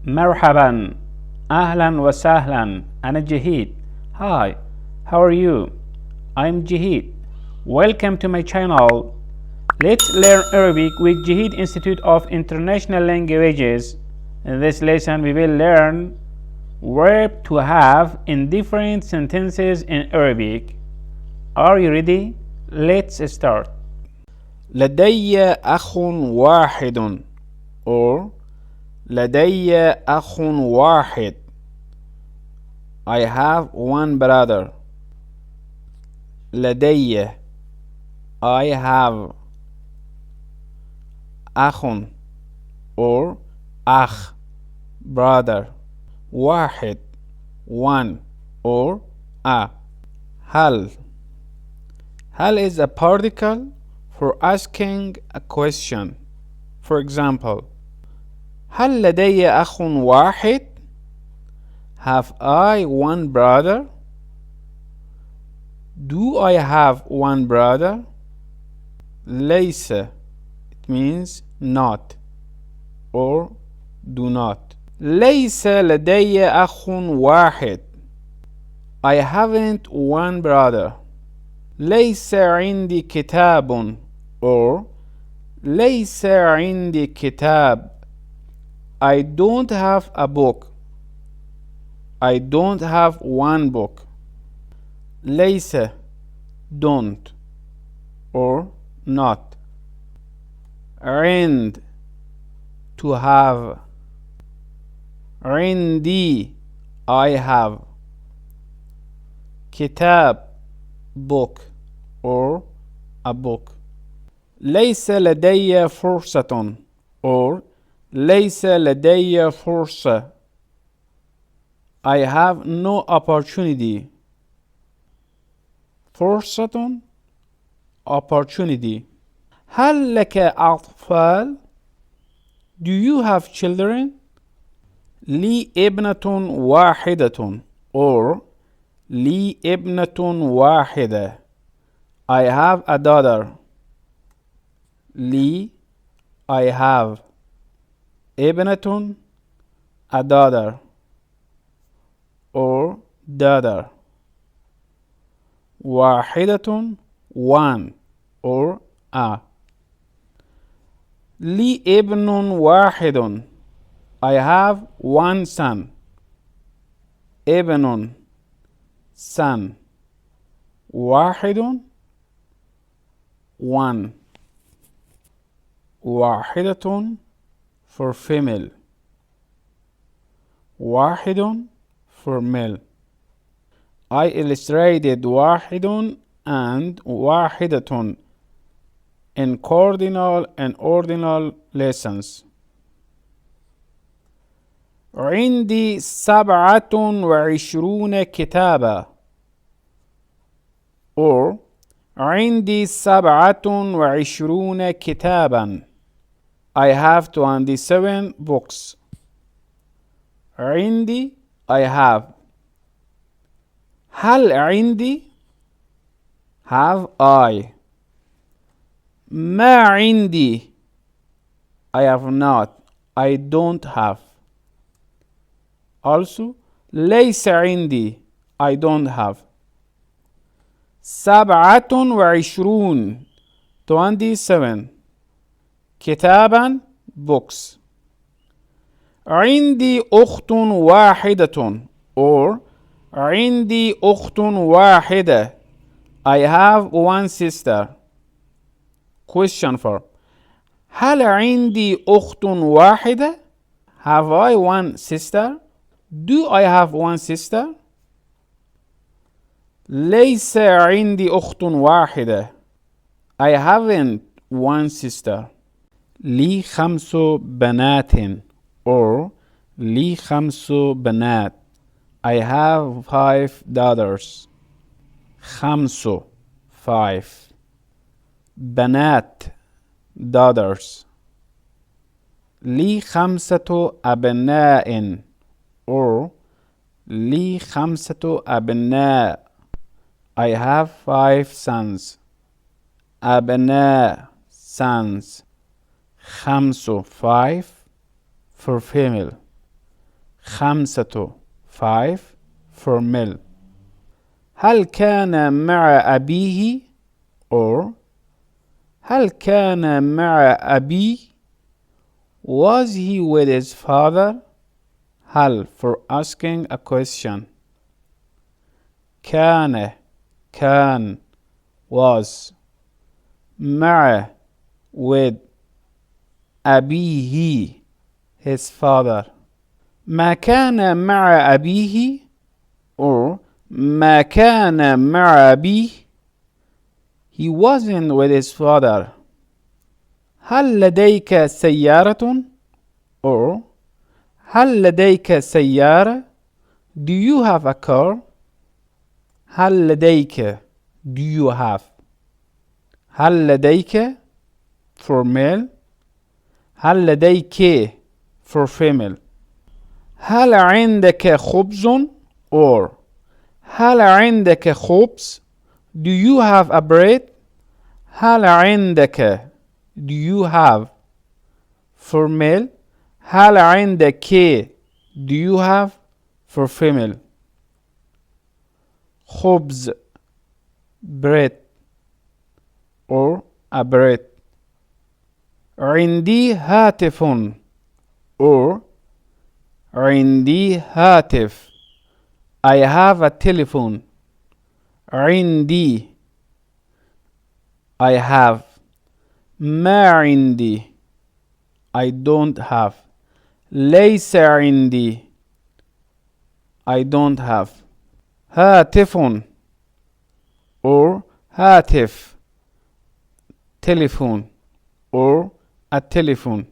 مرحبا أهلا وسهلا أنا جهيد. Hi, how are you? I'm Jaheed. Welcome to my channel. Let's learn Arabic with Jaheed Institute of International Languages. In this lesson we will learn verb to have in different sentences in Arabic. Are you ready? Let's start. لدي أخ واحد or لدي أخ واحد. I have one brother. لدي I have أخ or أخ brother. واحد one or a. هل is a particle for asking a question. For example, هل لدي أخ واحد? Have I one brother? Do I have one brother? ليس, it means not or do not. ليس لدي أخ واحد. I haven't one brother. ليس عندي كتاب or ليس عندي كتاب. I don't have a book. I don't have one book. ليس don't or not. عند to have. عندي I have. كتاب book or a book. ليس لدي فرصة or ليس لدي فرصة. I have no opportunity. فرصة opportunity. هل لك أطفال? Do you have children? لي ابنة واحدة or لي ابنة واحدة. I have a daughter. لي I have. ابنة a daughter or daughter. واحدة one or a. لي ابن واحد. I have one son. ابن son. واحد one. واحدة for female. واحد for male. I illustrated واحد and واحدة in cardinal and ordinal lessons. عندي 27 كتابا or عندي 27 كتابا. I have 27 books. عندي I have. هل عندي have I. ما عندي I have not. I don't have. Also ليس عندي I don't have. 27 27 كتابا books. عندي أخت واحدة or عندي أخت واحدة. I have one sister. Question for هل عندي أخت واحدة? Have I one sister? Do I have one sister? ليس عندي أخت واحدة. I haven't one sister. لي 5 بنات or لي 5 بنات. I have 5 daughters. 5 5 بنات daughters. لي 5 أبناء or لي 5 أبناء. I have 5 sons. أبناء sons. 5 5 for female. 5 5 formal. هل كان مع أبيه or هل كان مع أبيه was he with his father. هل for asking a question. كان was مع with أبيه his father. ما كان مع أبيه or ما كان مع أبيه he wasn't with his father. هل لديك سيارة or هل لديك سيارة do you have a car. هل لديك do you have. هل لديك for male. هل لديك for female. هل عندك خبز or هل عندك خبز do you have a bread. هل عندك do you have for male. هل عندك do you have for female. خبز bread or a bread. عندي هاتف or عندي هاتف I have a telephone. عندي I have. ما عندي I don't have. ليس عندي I don't have. هاتف or هاتف telephone or a telephone.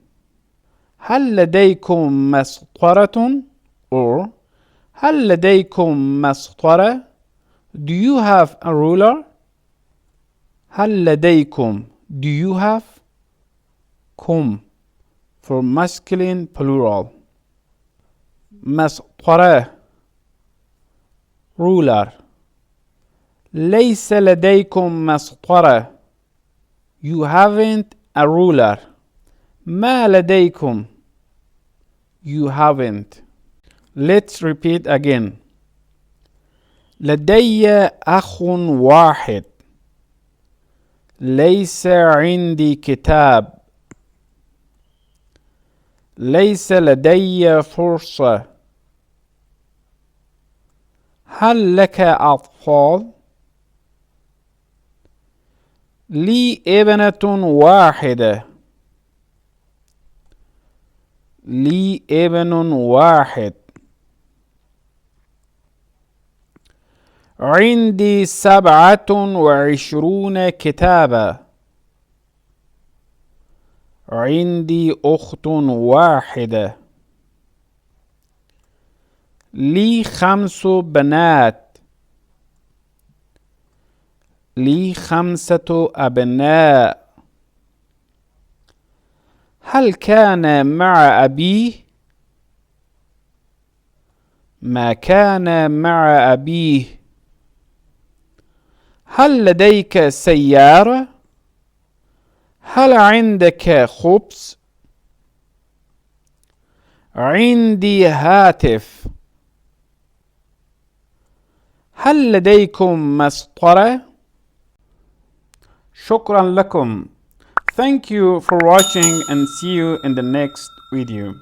هل لديكم مسطرة or هل لديكم مسطرة do you have a ruler. هل لديكم do you have كم for masculine plural. مسطرة ruler. ليس لديكم مسطرة you haven't a ruler. ما لديكم you haven't. Let's repeat again. لدي أخ واحد. ليس عندي كتاب. ليس لدي فرصة. هل لك أطفال؟ لي ابنة واحدة. لي ابن واحد. عندي 27 كتابا. عندي أخت واحدة. لي 5 بنات. لي 5 أبناء. هل كان مع أبيه؟ ما كان مع أبيه. هل لديك سيارة؟ هل عندك خبز؟ عندي هاتف. هل لديكم مسطرة؟ شكرا لكم. Thank you for watching and see you in the next video.